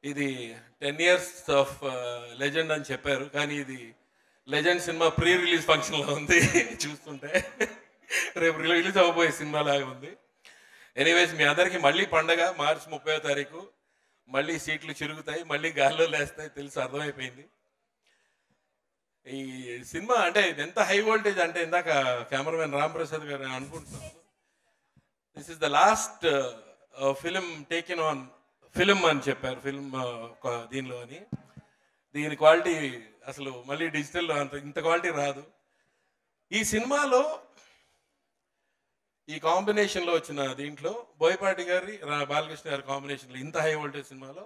ఇది 10 years of legend అని చెప్పారు, కానీ ఇది లెజెండ్ సినిమా ప్రీ రిలీజ్ ఫంక్షన్లో ఉంది చూస్తుంటే. రేపు రిలీజ్ అవ్వబోయే సినిమా లాగా ఉంది. ఎనీవేస్, మీ అందరికీ మళ్ళీ పండగ. మార్చి 30వ తారీఖు మళ్ళీ సీట్లు చిరుగుతాయి, మళ్ళీ గాల్లో లేస్తాయి, తెలుసు, అర్థమైపోయింది. ఈ సినిమా అంటే ఎంత హై వోల్టేజ్ అంటే ఇందాక కెమెరామెన్ రామ్ ప్రసాద్ గారు అనుకుంటున్నాను, this is the last film taken on film అని చెప్పారు, ఫిల్మ్ దీనిలో అని. దీని క్వాలిటీ అసలు మళ్ళీ డిజిటల్లో ఇంత క్వాలిటీ రాదు. ఈ సినిమాలో ఈ కాంబినేషన్లో వచ్చిన దీంట్లో బోయపాటి గారి బాలకృష్ణ గారి కాంబినేషన్లో ఇంత హై వోల్టేజ్ సినిమాలో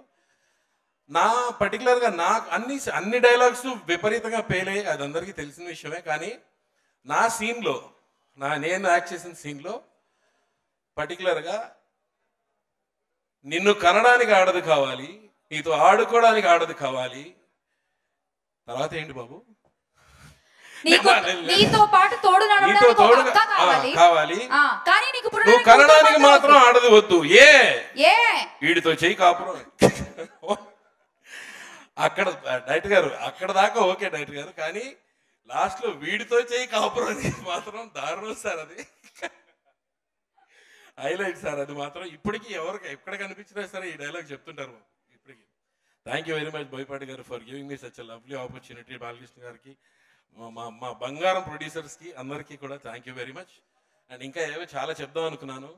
పర్టికులర్గా నాకు అన్ని డైలాగ్స్ విపరీతంగా పేలే, అది అందరికీ తెలిసిన విషయమే. కానీ నా సీన్లో నేను యాక్ట్ చేసిన సీన్లో పర్టికులర్గా నిన్ను కనడానికి ఆడదు కావాలి, నీతో ఆడుకోవడానికి ఆడదు కావాలి, తర్వాత ఏంటి బాబు, నీతో పాటు తోడు కావాలి, నువ్వు కనడానికి మాత్రం ఆడదు వద్దు, వీడితో చెయ్యి కాపురం. అక్కడ డైరెక్టర్ గారు అక్కడ దాకా ఓకే డైరెక్టర్ గారు, కానీ లాస్ట్ లో వీడితో చెయ్యి కాపురం అనేది మాత్రం దారుణం సార్. అది హైలైట్ సార్. అది మాత్రం ఇప్పటికీ ఎక్కడ కనిపించినా సరే ఈ డైలాగ్ చెప్తుంటారు ఇప్పటికీ. Thank you very much Boyapati garu for giving me such lovely opportunity. Balakrishna గారికి, మా బంగారం ప్రొడ్యూసర్స్కి అందరికీ కూడా thank you very much. And ఇంకా ఏవో చాలా చెప్దాం అనుకున్నాను,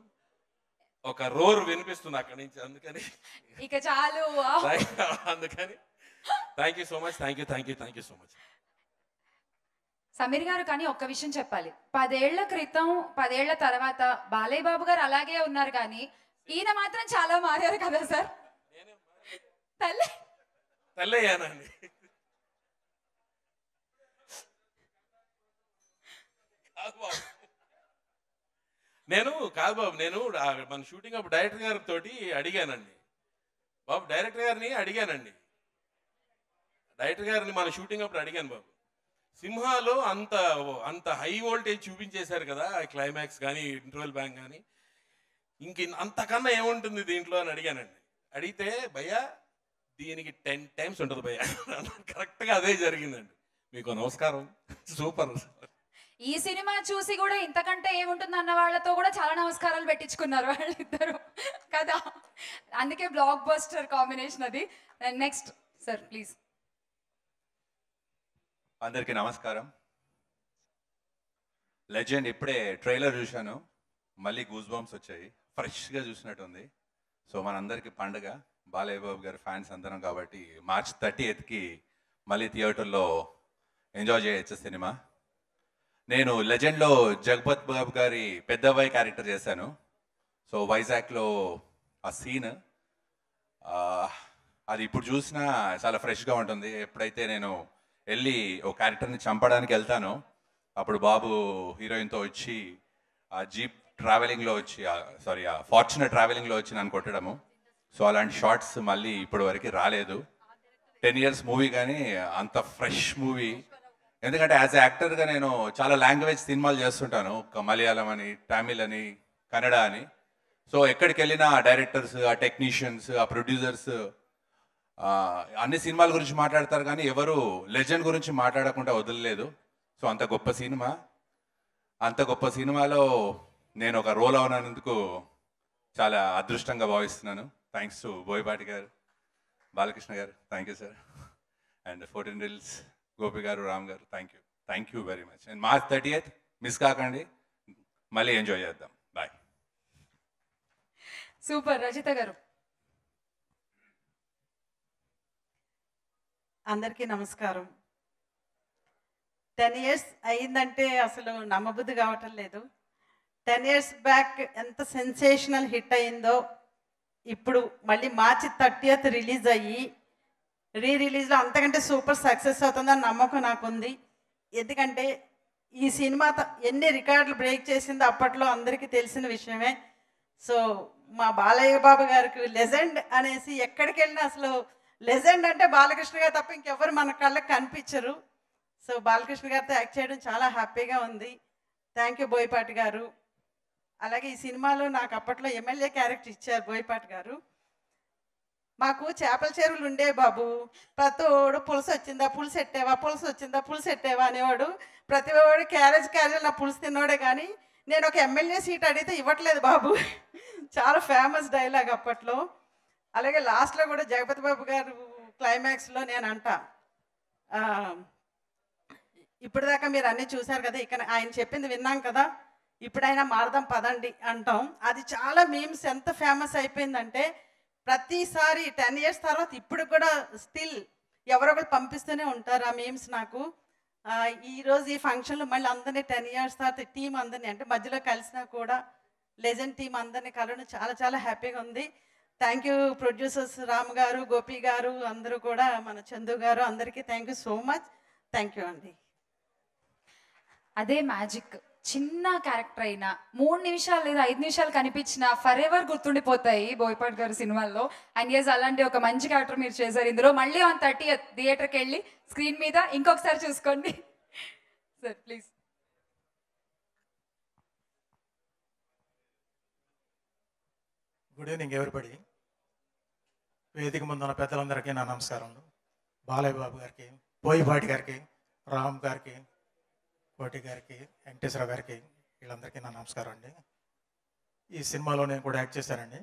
ఒక రోర్ వినిపిస్తుంది అక్కడి నుంచి, అందుకని ఇక చాలు. అందుకని thank you so much, thank you so much. Sameer గారు, కానీ ఒక్క విషయం చెప్పాలి, 10 ఏళ్ల క్రితం 10 ఏళ్ల తర్వాత బాలయ్య బాబు గారు అలాగే ఉన్నారు, కానీ ఈయన మాత్రం చాలా మారారు కదా సార్. తల్లయ్యానండి. కాదు బాబు, నేను మన షూటింగ్ అప్పుడు డైరెక్టర్ గారితో అడిగానండి బాబు, డైరెక్టర్ గారిని మన షూటింగ్ అప్పుడు అడిగాను బాబు, సింహాలో అంత హై వోల్టేజ్ చూపించేశారు కదా, క్లైమాక్స్ కానీ ఇంటర్వెల్ బ్యాంక్ కానీ, అంతకన్నా ఏముంటుంది దీంట్లో అని అడిగానండి. అడిగితే భయ్యా దీనికి 10 times ఉంటుంది భయ్యా, కరెక్ట్గా అదే జరిగిందండి. మీకు నమస్కారం, సూపర్. ఈ సినిమా చూసి కూడా ఇంతకంటే ఏముంటుంది అన్న వాళ్ళతో కూడా చాలా నమస్కారాలు పెట్టించుకున్నారు వాళ్ళిద్దరు కదా, అందుకే బ్లాక్ బస్టర్ కాంబినేషన్ అది. Next sir please. అందరికీ నమస్కారం. లెజెండ్ ఇప్పుడే ట్రైలర్ చూశాను, మళ్ళీ గూస్ బంప్స్ వచ్చాయి, ఫ్రెష్గా చూసినట్టుంది. సో మనందరికీ పండుగ, బాలయ్య బాబు గారి ఫ్యాన్స్ అందరం కాబట్టి మార్చ్ 30th మళ్ళీ థియేటర్లో ఎంజాయ్ చేయొచ్చు సినిమా. నేను లెజెండ్లో జగపత్ బాబు గారి పెద్దబ్బాయి క్యారెక్టర్ చేశాను. సో వైజాగ్లో ఆ సీన్ అది ఇప్పుడు చూసినా చాలా ఫ్రెష్గా ఉంటుంది. ఎప్పుడైతే నేను వెళ్ళి ఒక క్యారెక్టర్ని చంపడానికి వెళ్తాను, అప్పుడు బాబు హీరోయిన్తో వచ్చి ఆ జీప్ ట్రావెలింగ్లో వచ్చి ఆ ఫార్చునర్ ట్రావెలింగ్లో వచ్చి నన్ను కొట్టడము. సో అలాంటి షార్ట్స్ మళ్ళీ ఇప్పటి వరకు రాలేదు. 10 years మూవీ, కానీ అంత ఫ్రెష్ మూవీ. ఎందుకంటే యాజ్ ఎ యాక్టర్గా నేను చాలా లాంగ్వేజ్ సినిమాలు చేస్తుంటాను, మలయాళం అని, తమిళ్ అని, కన్నడ అని. సో ఎక్కడికి వెళ్ళినా ఆ డైరెక్టర్స్, ఆ టెక్నీషియన్స్, ఆ ప్రొడ్యూసర్స్ అన్ని సినిమాల గురించి మాట్లాడతారు, కానీ ఎవరు లెజెండ్ గురించి మాట్లాడకుండా వదలలేదు. సో అంత గొప్ప సినిమాలో నేను ఒక రోల్ అవునందుకు చాలా అదృష్టంగా భావిస్తున్నాను. థ్యాంక్స్ టు బోయపాటి గారు, బాలకృష్ణ గారు, thank you sir. And 14 Reels Gopi గారు, రామ్ గారు, thank you very much. And March 30th miss కాకండి, మళ్ళీ ఎంజాయ్ చేద్దాం. బాయ్. సూపర్. రజిత గారు. అందరికీ నమస్కారం. 10 years అయిందంటే అసలు నమ్మబుద్ధి కావటం లేదు. 10 years బ్యాక్ ఎంత సెన్సేషనల్ హిట్ అయిందో, ఇప్పుడు మళ్ళీ మార్చి 30th రిలీజ్ అయ్యి రిలీజ్లో అంతకంటే సూపర్ సక్సెస్ అవుతుందని నమ్మకం నాకుంది. ఎందుకంటే ఈ సినిమా ఎన్ని రికార్డులు బ్రేక్ చేసిందో అప్పట్లో అందరికీ తెలిసిన విషయమే. సో మా బాలయ్య బాబు గారికి లెజెండ్ అనేసి ఎక్కడికి వెళ్ళినా అసలు లెజెండ్ అంటే బాలకృష్ణ గారు తప్ప ఇంకెవ్వరు మన కళ్ళకి కనిపించరు. సో బాలకృష్ణ గారితో యాక్ట్ చేయడం చాలా హ్యాపీగా ఉంది. థ్యాంక్ యూ బోయపాటి గారు. అలాగే ఈ సినిమాలో నాకు అప్పట్లో ఎమ్మెల్యే క్యారెక్టర్ ఇచ్చారు బోయపాటి గారు. మాకు చేపల చెరువులు ఉండే బాబు. ప్రతివాడు పులుసు వచ్చిందా, పులుసు ఎట్టేవా, పులుసు వచ్చిందా, పులుసు ఎట్టేవా అనేవాడు. ప్రతివాడు క్యారేజ్ క్యారేజ్ నా పులుసు తిన్నోడే. కానీ నేను ఒక ఎమ్మెల్యే సీట్ అడిగితే ఇవ్వట్లేదు బాబు. చాలా ఫేమస్ డైలాగ్ అప్పట్లో. అలాగే లాస్ట్లో కూడా జగపతి బాబు గారు క్లైమాక్స్లో నేను అంటా, ఇప్పటిదాకా మీరు అన్నీ చూశారు కదా, ఇక్కడ ఆయన చెప్పింది విన్నాం కదా, ఇప్పుడైనా మారదాం పదండి అంటాం. అది చాలా మీమ్స్ ఎంత ఫేమస్ అయిపోయిందంటే ప్రతిసారి 10 years తర్వాత ఇప్పుడు కూడా స్టిల్ ఎవరొకరు పంపిస్తూనే ఉంటారు ఆ మీమ్స్ నాకు. ఈరోజు ఈ ఫంక్షన్లో మళ్ళీ అందరినీ 10 years తర్వాత టీం అందరినీ అంటే మధ్యలో కలిసినా కూడా లెజెండ్ టీం అందరినీ కలవడం చాలా చాలా హ్యాపీగా ఉంది. థ్యాంక్ యూ ప్రొడ్యూసర్స్ రామ్ గారు, గోపి గారు, అందరూ కూడా, మన చందు గారు, అందరికీ thank you so much. Thank you అండి. అదే మ్యాజిక్. చిన్న క్యారెక్టర్ అయినా 3 నిమిషాలు లేదా 5 నిమిషాలు కనిపించిన ఫర్ ఎవర్ గుర్తుండిపోతాయి బోయపాటి గారి సినిమాల్లో. అండ్ ఎస్, అలాంటి ఒక మంచి క్యారెక్టర్ మీరు చేశారు ఇందులో. మళ్ళీ ఆన్ 30th థియేటర్కి వెళ్ళి స్క్రీన్ మీద ఇంకొకసారి చూసుకోండి sir please. Good evening everybody. వేదిక ముందున్న పెద్దలందరికీ నా నమస్కారములు. బాలయ్య బాబు గారికి, బోయపాటి గారికి, రామ్ గారికి, కోటి గారికి, వెంకటేశ్వర గారికి, వీళ్ళందరికీ నా నమస్కారం అండి. ఈ సినిమాలో నేను కూడా యాక్ట్ చేశానండి.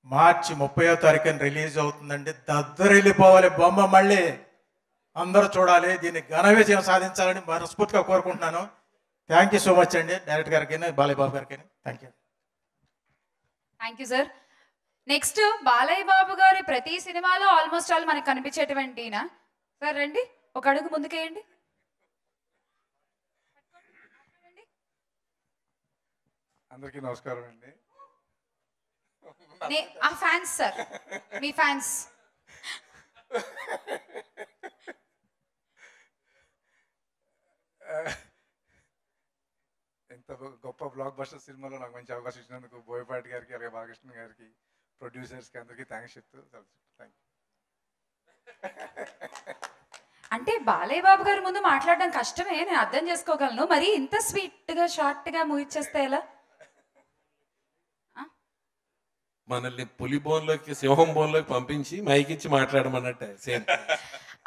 మార్చి 30వ తారీఖున రిలీజ్ అవుతుందండి. దద్దరిల్లిపోవాలి బొమ్మ. మళ్ళీ అందరూ చూడాలి. దీన్ని ఘన విజయం సాధించాలని మనస్ఫూర్తిగా కోరుకుంటున్నాను. థ్యాంక్ యూ సో మచ్ అండి డైరెక్టర్ గారికి, బాలయ్య బాబు గారికి. Thank you. Thank you sir. Next Balayya Babu గారి ప్రతి సినిమాలో ఆల్మోస్ట్ ఆల్ మనకు కనిపించేటువంటి సార్ రండి, ఒక అడుగు ముందుకేయండి. అందరికీ నమస్కారం అండి. ఆ ఫ్యాన్స్ సార్, మీ ఫ్యాన్స్. ఇంత గొప్ప బ్లాక్ బస్టర్ సినిమాలో నాకు మంచి అవకాశం ఇచ్చినందుకు బోయపాటి గారికి, అలాగే బాలకృష్ణ గారికి, ప్రొడ్యూసర్స్కి అందరికీ థ్యాంక్స్ చెప్తూ థ్యాంక్ యూ. అంటే బాలయ్య బాబు గారి ముందు మాట్లాడడం కష్టమే, నేను అర్థం చేసుకోగలను. మరి ఇంత స్వీట్గా షార్ట్గా ముగిచ్చేస్తే ఎలా? మనల్ని పులి బోన్లోకి సింహం బోన్లోకి పంపించి మైక్ ఇచ్చి మాట్లాడమన్నట్టే సేమ్.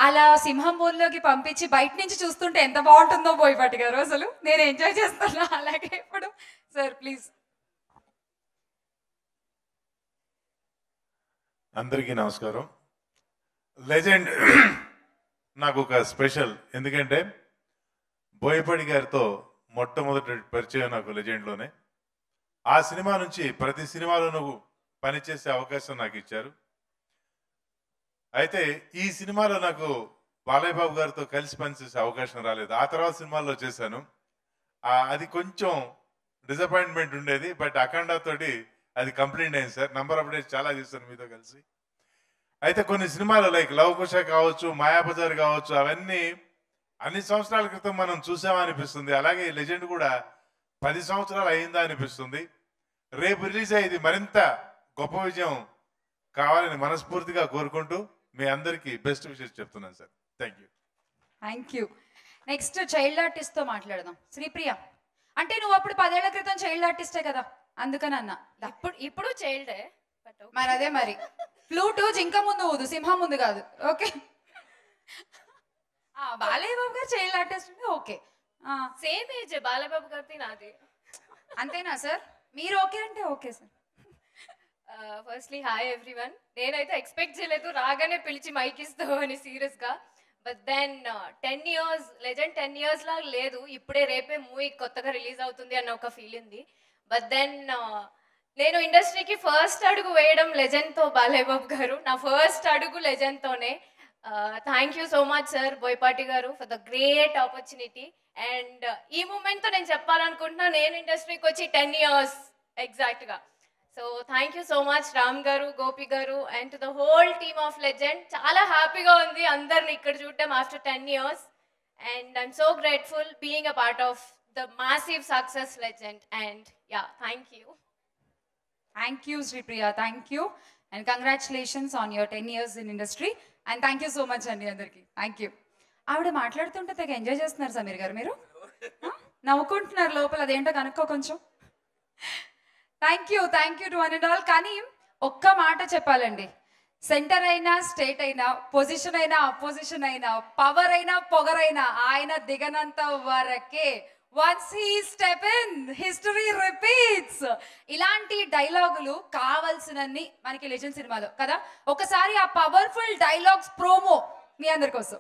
అలా సింహం బోన్లోకి పంపించి బయట నుంచి చూస్తుంటే ఎంత బాగుంటుందో బోయపాటి గారు. అసలు నేను ఎంజాయ్ చేస్తాను. అలాగే ఇప్పుడు సార్ ప్లీజ్. అందరికీ నమస్కారం. లెజెండ్ నాకు ఒక స్పెషల్, ఎందుకంటే బోయపాటి గారితో మొట్టమొదటి పరిచయం నాకు లెజెండ్లోనే. ఆ సినిమా నుంచి ప్రతి సినిమాలోనూ పనిచేసే అవకాశం నాకు ఇచ్చారు. అయితే ఈ సినిమాలో నాకు బాలయ్య బాబు గారితో కలిసి పనిచేసే అవకాశం రాలేదు. ఆ తర్వాత సినిమాల్లో చేశాను. అది కొంచెం డిసప్పాయింట్మెంట్ ఉండేది. బట్ అఖండ తోటి అది కంప్లీట్ అయింది సార్. నంబర్ ఆఫ్ డేస్ చాలా చేశాను మీతో కలిసి. అయితే కొన్ని సినిమాలు లైక్ లవ్ కుశ కావచ్చు, మాయాబజార్ కావచ్చు, అవన్నీ అన్ని సంవత్సరాల క్రితం మనం చూసామనిపిస్తుంది. అలాగే లెజెండ్ కూడా 10 సంవత్సరాలు అయిందా అనిపిస్తుంది. రేపు రిలీజ్ అయ్యేది మరింత గొప్ప విజయం కావాలని మనస్ఫూర్తిగా కోరుకుంటూ మీ అందరికీ బెస్ట్ విషెస్ చెప్తున్నాను sir. Thank you. Thank you. Next child ఆర్టిస్ట్తో మాట్లాడదాం. శ్రీప్రియ, అంటే నువ్వు అప్పుడు 10 ఏళ్ల క్రితం చైల్డ్ ఆర్టిస్టే కదా, అందుకని అన్న. ఇప్పుడు చైల్డే. మరి అదే మరి ఫ్లూటు జింక ముందు ఊదు, సింహం ముందు కాదు. ఓకే, బాలయ్య బాబు గారు చైల్డ్ ఆర్టిస్ట్ అంటే ఓకే. సేమ్ ఏజ్ బాలబాబు గారిది నాది. అంతేనా సార్? మీరు ఓకే అంటే okay sir. Firstly hi everyone. నేనైతే ఎక్స్పెక్ట్ చేయలేదు రాగానే పిలిచి మైక్ ఇస్తావు అని సీరియస్గా. But then 10 years legend 10 years లాగా లేదు. ఇప్పుడే రేపే మూవీ కొత్తగా రిలీజ్ అవుతుంది అన్న ఒక ఫీల్ ఉంది. బట్ దెన్ నేను ఇండస్ట్రీకి ఫస్ట్ అడుగు వేయడం లెజెండ్తో బాలయ్య బాబు గారు. నా ఫస్ట్ అడుగు లెజెండ్తోనే. Thank you so much sir Boyapati garu for the great opportunity. And ఈ మూమెంట్తో నేను చెప్పాలనుకుంటున్నా, నేను ఇండస్ట్రీకి వచ్చి 10 years ఎగ్జాక్ట్గా. So thank you so much Ram గారు, గోపి గారు and to the whole team of legend. చాలా హ్యాపీగా ఉంది అందరిని ఇక్కడ చూడటం after 10 years. And I'm so grateful being a part of the massive success legend. And yeah, thank you. Thank you Sripriya, thank you and congratulations on your 10 years in industry. And thank you so much అండి అందరికీ. Thank you. ఆవిడ మాట్లాడుతుంటే తెగ enjoy చేస్తున్నారు సమీర్ గారు. మీరు నవ్వుకుంటున్నారు లోపల, అదేంటో కనుక్కో కొంచెం. Thank you to one and all. కానీ ఒక్క మాట చెప్పాలండి, సెంటర్ అయినా స్టేట్ అయినా పొజిషన్ అయినా అపోజిషన్ అయినా పవర్ అయినా పొగరైనా ఆయన దిగనంత వరకే once he step in history repeats. ఇలాంటి డైలాగులు కావాల్సినన్ని మనకి లెజెండ్ సినిమాలో కదా. ఒకసారి ఆ పవర్ఫుల్ డైలాగ్స్ ప్రోమో మీ అందరి కోసం.